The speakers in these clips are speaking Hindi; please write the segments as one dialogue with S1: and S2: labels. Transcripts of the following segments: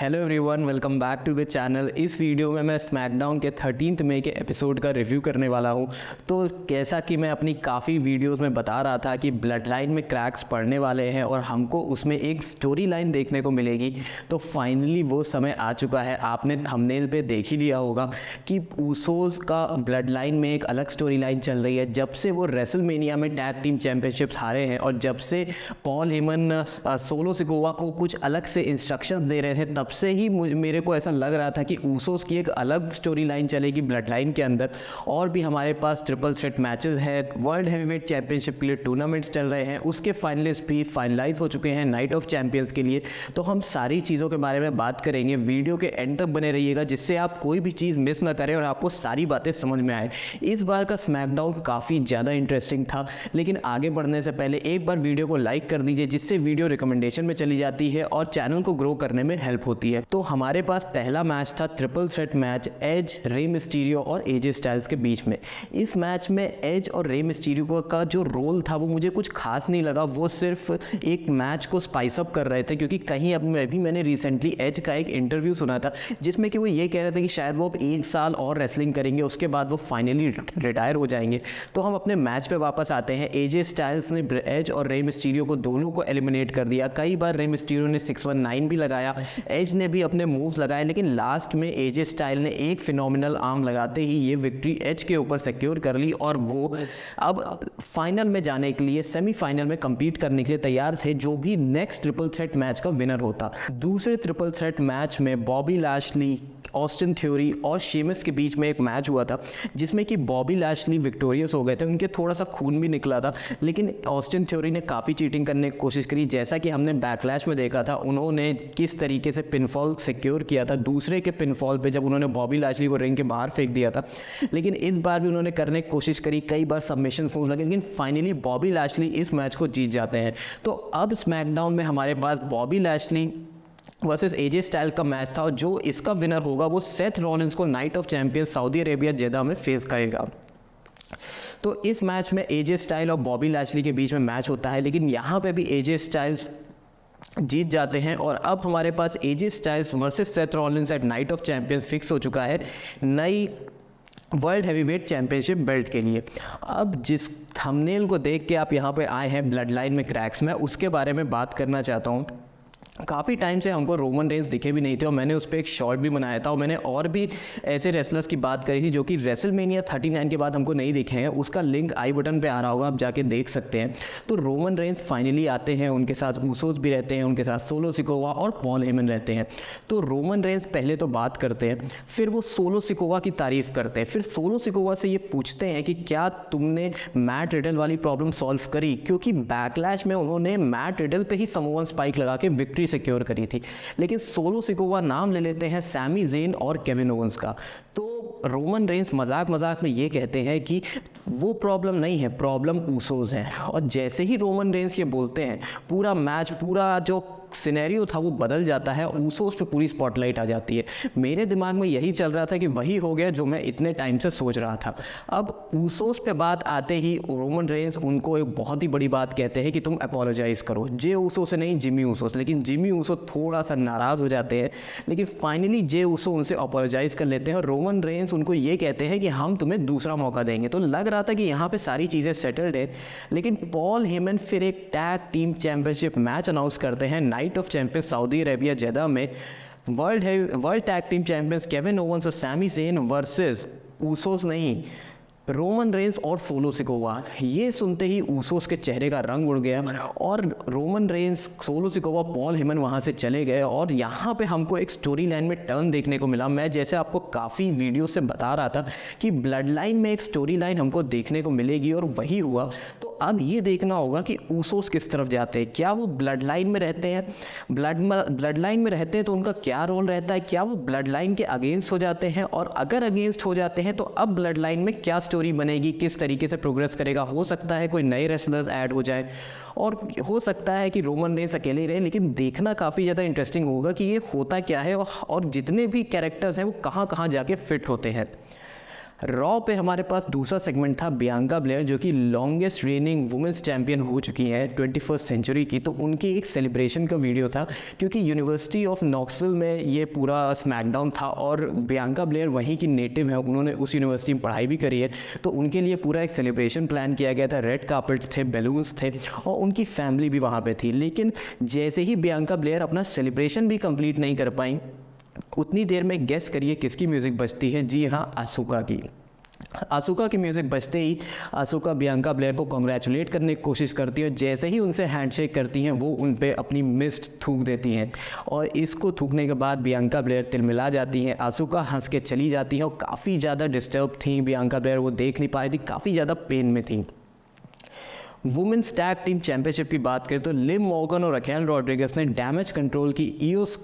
S1: Hello everyone, welcome back to the channel. इस वीडियो में मैं स्मैकडाउन के 13 मई के एपिसोड का रिव्यू करने वाला हूं। तो कैसा कि मैं अपनी काफ़ी वीडियोस में बता रहा था कि ब्लड लाइन में क्रैक्स पड़ने वाले हैं और हमको उसमें एक स्टोरी लाइन देखने को मिलेगी, तो फाइनली वो समय आ चुका है। आपने थंबनेल पे देख ही लिया होगा कि ऊसोस का ब्लड लाइन में एक अलग स्टोरी लाइन चल रही है। जब से वो रेसलमेनिया में टैग टीम चैंपियनशिप्स हारे हैं और जब से पॉल हेमन सोलो सिकोवा को कुछ अलग से इंस्ट्रक्शंस दे रहे थे, तब से ही मेरे को ऐसा लग रहा था कि ऊसोस की एक अलग स्टोरी लाइन चलेगी ब्लड लाइन के अंदर। और भी हमारे पास ट्रिपल थ्रेट मैचेस हैं, वर्ल्ड हैवीवेट चैंपियनशिप के लिए टूर्नामेंट्स चल रहे हैं, उसके फाइनलिस्ट भी फाइनलाइज हो चुके हैं नाइट ऑफ चैंपियंस के लिए। तो हम सारी चीज़ों के बारे में बात करेंगे। वीडियो के एंड तक बने रहिएगा जिससे आप कोई भी चीज़ मिस ना करें और आपको सारी बातें समझ में आए। इस बार का स्मैकडाउन काफ़ी ज़्यादा इंटरेस्टिंग था, लेकिन आगे बढ़ने से पहले एक बार वीडियो को लाइक कर दीजिए जिससे वीडियो रिकमेंडेशन में चली जाती है और चैनल को ग्रो करने में हेल्प होती है। तो हमारे पास पहला मैच था triple threat match Edge, Rey Mysterio और एजे स्टाइल्स के बीच में। इस मैच में एज और रे मिस्टीरियो का जो रोल था वो मुझे कुछ खास नहीं लगा। वो सिर्फ एक मैच को स्पाइस अप कर रहे थे, क्योंकि कहीं अब मैंने रिसेंटली एज का एक इंटरव्यू सुना था जिसमें कि वो ये कह रहे थे कि शायद वो अब 1 साल और रेसलिंग करेंगे, उसके बाद वो फाइनली रिटायर हो जाएंगे। तो हम अपने मैच पे वापस आते हैं। एजे स्टाइल्स ने एज और रे मिस्टीरियो को दोनों को एलिमिनेट कर दिया। कई बार रे मिस्टीरियो ने 619 भी लगाया, एज ने भी अपने मूव्स लगाए, लेकिन लास्ट में एजे स्टाइल ने एक फिनोमिनल आर्म लगाते ही ये विक्ट्री एज के ऊपर सिक्योर कर ली और वो अब फाइनल में जाने के लिए, सेमीफाइनल में compete करने के लिए तैयार थे, जो भी नेक्स्ट ट्रिपल थ्रेट मैच का विनर होता। दूसरे ट्रिपल थ्रेट मैच में बॉबी लैशली, ऑस्टिन थ्योरी और शेमस के बीच में एक मैच हुआ था जिसमें कि बॉबी लैशली विक्टोरियस हो गए थे। उनके थोड़ा सा खून भी निकला था, लेकिन ऑस्टिन थ्योरी ने काफ़ी चीटिंग करने की कोशिश करी। जैसा कि हमने बैकलैश में देखा था, उन्होंने किस तरीके से पिनफॉल सिक्योर किया था दूसरे के पिनफॉल पे, जब उन्होंने बॉबी लैशली को रिंग के बाहर फेंक दिया था। लेकिन इस बार भी उन्होंने करने की कोशिश करी, कई बार सबमिशन मूव लगे, लेकिन फाइनली बॉबी लैशली इस मैच को जीत जाते हैं। तो अब स्मैकडाउन में हमारे पास बॉबी लैशली वर्सेस एजे स्टाइल का मैच था और जो इसका विनर होगा वो सेथ रॉलिंस को night of champions Saudi Arabia जेदा में फेस करेगा। तो इस मैच में एजे स्टाइल और बॉबी लैशली के बीच में मैच होता है, लेकिन यहाँ पे भी एजे स्टाइल्स जीत जाते हैं और अब हमारे पास AJ Styles versus Seth Rollins at Night of Champions fix हो चुका है नई वर्ल्ड हैवीवेट चैंपियनशिप बेल्ट के लिए। अब जिस थंबनेल को देख के आप यहाँ पे आए हैं ब्लड लाइन में क्रैक्स, में उसके बारे में बात करना चाहता हूँ। काफ़ी टाइम से हमको रोमन रेंस दिखे भी नहीं थे और मैंने उस पर एक शॉर्ट भी बनाया था और मैंने और भी ऐसे रेसलर्स की बात करी थी जो कि रेसलमेनिया 39 के बाद हमको नहीं दिखे हैं। उसका लिंक आई बटन पे आ रहा होगा, आप जाके देख सकते हैं। तो रोमन रेंस फाइनली आते हैं, उनके साथ ऊसोस भी रहते हैं, उनके साथ सोलो सिकोवा और पॉल हेमन रहते हैं। तो रोमन रेंस पहले तो बात करते हैं, फिर वो सोलो सिकोवा की तारीफ़ करते हैं, फिर सोलो सिकोवा से ये पूछते हैं कि क्या तुमने मैट रिडल वाली प्रॉब्लम सॉल्व करी, क्योंकि बैकलैश में उन्होंने मैट रिडल पे ही समोवन स्पाइक लगा के विक्ट्री सिक्योर करी थी। लेकिन सोलो सिकोवा नाम ले लेते हैं सैमी ज़ेन और केविन ओवेंस का। तो रोमन रेंस मजाक में ये कहते हैं कि वो प्रॉब्लम नहीं है, प्रॉब्लम ऊसोस है। और जैसे ही रोमन रेंस ये बोलते हैं, पूरा मैच, पूरा जो सिनेरियो था वो बदल जाता है, ऊसोस पे पूरी स्पॉटलाइट आ जाती है। मेरे दिमाग में यही चल रहा था कि वही हो गया जो मैं इतने टाइम से सोच रहा था। अब ऊसोस पे बात आते ही रोमन रेंस उनको एक बहुत ही बड़ी बात कहते हैं कि तुम अपोलोजाइज करो, जे ऊसो से नहीं, जिमी ऊसो से। लेकिन जिमी ऊसो थोड़ा सा नाराज़ हो जाते हैं, लेकिन फाइनली जे ऊसो उनसे अपोलोजाइज कर लेते हैं और रोमन रेंस उनको ये कहते हैं कि हम तुम्हें दूसरा मौका देंगे। तो लग रहा था कि यहाँ पे सारी चीज़ें सेटल्ड है, लेकिन पॉल हेमन फिर एक tag team championship match announce करते हैं night of champions Saudi Arabia जेदा में। World tag team champions Kevin Owens और सैमी ज़ेन वर्सेस ऊसोस नहीं, रोमन रेंस और सोलो सिकोवा। ये सुनते ही ऊसोस के चेहरे का रंग उड़ गया और Roman Reigns, solo Sikoa, Paul Heyman वहाँ से चले गए। और यहाँ पे हमको एक स्टोरी लाइन में टर्न देखने को मिला। मैं जैसे आपको काफ़ी वीडियो से बता रहा था कि ब्लड लाइन में एक स्टोरी लाइन हमको देखने को मिलेगी और वही हुआ। तो अब ये देखना होगा कि ऊसोस किस तरफ जाते हैं। क्या वो ब्लड लाइन में रहते हैं, ब्लड लाइन में रहते हैं तो उनका क्या रोल रहता है, क्या वो ब्लड लाइन के अगेंस्ट हो जाते हैं, और अगर अगेंस्ट हो जाते हैं तो अब ब्लड लाइन में क्या स्टोरी बनेगी, किस तरीके से प्रोग्रेस करेगा। हो सकता है कोई नए रेसलर्स ऐड हो जाए और हो सकता है कि रोमन रेंस अकेले ही रहे, लेकिन देखना काफ़ी ज़्यादा इंटरेस्टिंग होगा कि ये होता क्या है और जितने भी कैरेक्टर्स हैं वो कहाँ कहाँ जाके फिट होते हैं। रॉ पे हमारे पास दूसरा सेगमेंट था बियांका ब्लेयर, जो कि लॉन्गेस्ट रेनिंग वुमेंस चैंपियन हो चुकी हैं 21st सेंचुरी की। तो उनकी एक सेलिब्रेशन का वीडियो था, क्योंकि यूनिवर्सिटी ऑफ नॉक्सविल में ये पूरा स्मैकडाउन था और बियांका ब्लेयर वहीं की नेटिव है, उन्होंने उस यूनिवर्सिटी में पढ़ाई भी करी है। तो उनके लिए पूरा एक सेलिब्रेशन प्लान किया गया था, रेड कार्पेट थे, बैलून्स थे और उनकी फैमिली भी वहाँ पे थी। लेकिन जैसे ही बियांका ब्लेयर अपना सेलिब्रेशन भी कंप्लीट नहीं कर पाई, उतनी देर में गेस करिए किसकी म्यूज़िक बजती है। जी हाँ, आसुका की। आसुका की म्यूज़िक बजते ही आसुका बियांका ब्लेयर को कॉन्ग्रेचुलेट करने की कोशिश करती है। जैसे ही उनसे हैंडशेक करती हैं, वो उन पे अपनी मिस्ट थूक देती हैं और इसको थूकने के बाद बियांका ब्लेयर तिलमिला जाती हैं। आसुका हंस के चली जाती हैं और काफ़ी ज़्यादा डिस्टर्ब थी बियांका ब्लेयर, वो देख नहीं पा रही थी, काफ़ी ज़्यादा पेन में थी। वुमेन्स टैग टीम चैंपियनशिप की बात करें तो लिव मॉर्गन और रकेल रॉड्रिगस ने डैमेज कंट्रोल की ईओस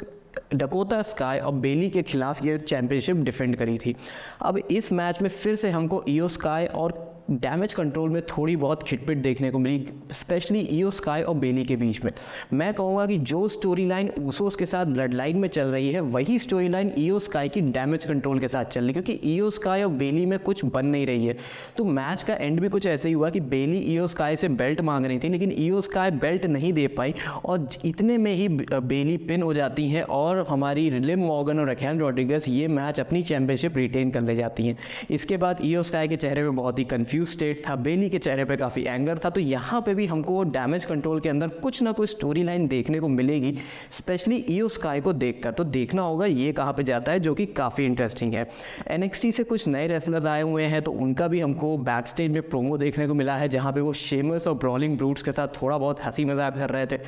S1: डकोटा स्काई और बेली के खिलाफ ये चैंपियनशिप डिफेंड करी थी। अब इस मैच में फिर से हमको ईओ स्काई और डैमेज कंट्रोल में थोड़ी बहुत खिटपिट देखने को मिली, स्पेशली ईओ स्काई और बेली के बीच में। मैं कहूँगा कि जो स्टोरी लाइन ऊसोस के साथ ब्लड लाइन में चल रही है, वही स्टोरी लाइन ईओ स्काई की डैमेज कंट्रोल के साथ चल रही है, क्योंकि ईओ स्काई और बेली में कुछ बन नहीं रही है। तो मैच का एंड भी कुछ ऐसे ही हुआ कि बेली ईओ स्काई से बेल्ट मांग रही थी, लेकिन ईओ स्काई बेल्ट नहीं दे पाई और इतने में ही बेली पिन हो जाती हैं और हमारी लिव मॉर्गन और रकेल रॉड्रिगस ये मैच अपनी चैंपियनशिप रिटेन कर ले जाती हैं। इसके बाद ईओ स्काई के चेहरे पे बहुत ही कंफ्यूज स्टेट था, बेली के चेहरे पे काफ़ी एंगर था। तो यहाँ पे भी हमको डैमेज कंट्रोल के अंदर कुछ ना कुछ स्टोरी लाइन देखने को मिलेगी, स्पेशली ईओ स्काई को देखकर। तो देखना होगा ये कहाँ पे जाता है, जो कि काफ़ी इंटरेस्टिंग है। NXT से कुछ नए रेसलर्स आए हुए हैं, तो उनका भी हमको बैक स्टेज में प्रोमो देखने को मिला है, जहाँ पे वो शेमस और ब्रॉलिंग ब्रूट्स के साथ थोड़ा बहुत हंसी मजाक कर रहे थे।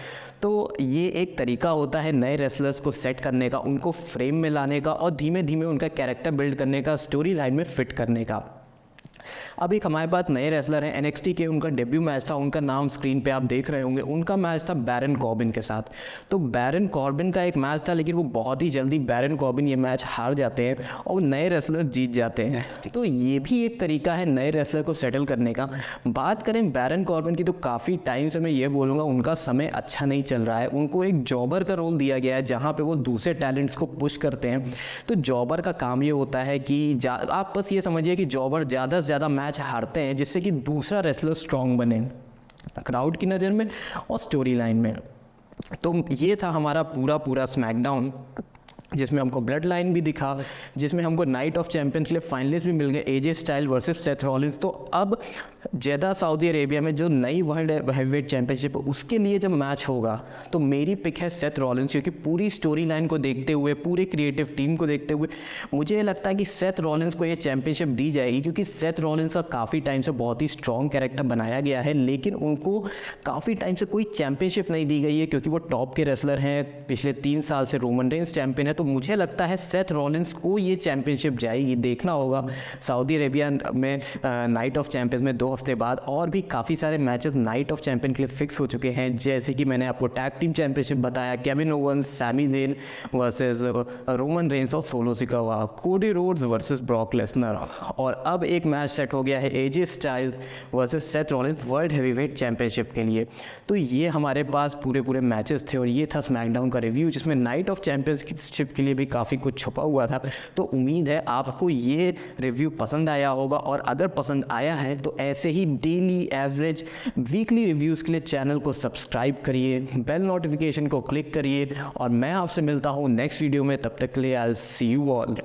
S1: तो ये एक तरीका होता है नए रेसलर्स को सेट करने का, उनको फ्रेम में लाने का और धीमे धीमे उनका कैरेक्टर बिल्ड करने का, स्टोरी लाइन में फिट करने का। अब एक हमारे पास नए रेसलर हैं NXT के, उनका डेब्यू मैच था, उनका नाम स्क्रीन पे आप देख रहे होंगे। उनका मैच था बैरन कॉर्बिन के साथ। तो बैरन कॉर्बिन का एक मैच था, लेकिन वो बहुत ही जल्दी बैरन कॉर्बिन ये मैच हार जाते हैं और नए रेसलर जीत जाते हैं। तो ये भी एक तरीका है नए रेसलर को सेटल करने का। बात करें बैरन कॉर्बिन की, तो काफ़ी टाइम से मैं ये बोलूँगा उनका समय अच्छा नहीं चल रहा है। उनको एक जॉबर का रोल दिया गया है, जहाँ पर वो दूसरे टैलेंट्स को पुश करते हैं। तो जॉबर का काम ये होता है कि आप बस ये समझिए कि जॉबर ज़्यादा से ज़्यादा मैच हारते हैं, जिससे कि दूसरा रेसलर स्ट्रॉन्ग बने क्राउड की नज़र में और स्टोरी लाइन में। तो ये था हमारा पूरा स्मैकडाउन, जिसमें हमको ब्लड लाइन भी दिखा, जिसमें हमको नाइट ऑफ चैंपियंस के लिए फाइनलिस्ट भी मिल गए, AJ style versus Seth Rollins. तो अब जेदा सऊदी अरेबिया में जो नई वर्ल्ड हैवीवेट चैंपियनशिप उसके लिए जब मैच होगा, तो मेरी पिक है सेथ रॉलिंस, क्योंकि पूरी स्टोरी लाइन को देखते हुए, पूरे क्रिएटिव टीम को देखते हुए मुझे लगता है कि सेथ रॉलिंस को ये चैंपियनशिप दी जाएगी, क्योंकि सेथ रॉलिंस का काफ़ी टाइम से बहुत ही स्ट्रॉन्ग कैरेक्टर बनाया गया है, लेकिन उनको काफ़ी टाइम से कोई चैंपियनशिप नहीं दी गई है, क्योंकि वो टॉप के रेसलर हैं। पिछले 3 साल से रोमन रेंस चैंपियन है, तो मुझे लगता है सेथ रॉलिंस को ये चैंपियनशिप जाएगी। देखना होगा सऊदी अरेबिया में नाइट ऑफ चैंपियंस में 2 हफ्ते बाद और भी काफ़ी सारे मैचेस नाइट ऑफ चैंपियन के लिए फिक्स हो चुके हैं, जैसे कि मैंने आपको टैग टीम चैंपियनशिप बताया, Kevin Owens Sami Zayn versus Roman Reigns और Solo Sikoa, Cody Rhodes versus Brock Lesnar. और अब एक मैच सेट हो गया है AJ styles versus Seth Rollins world heavyweight championship के लिए। तो ये हमारे पास पूरे मैचेस थे और ये था स्मैकडाउन का रिव्यू, जिसमें नाइट ऑफ चैंपियनशिप के लिए भी काफ़ी कुछ छुपा हुआ था। तो उम्मीद है आपको ये रिव्यू पसंद आया होगा, और अगर पसंद आया है तो ऐसे ही डेली एवरेज वीकली रिव्यूज़ के लिए चैनल को सब्सक्राइब करिए, बेल नोटिफिकेशन को क्लिक करिए, और मैं आपसे मिलता हूँ नेक्स्ट वीडियो में। तब तक के लिए I will see you all.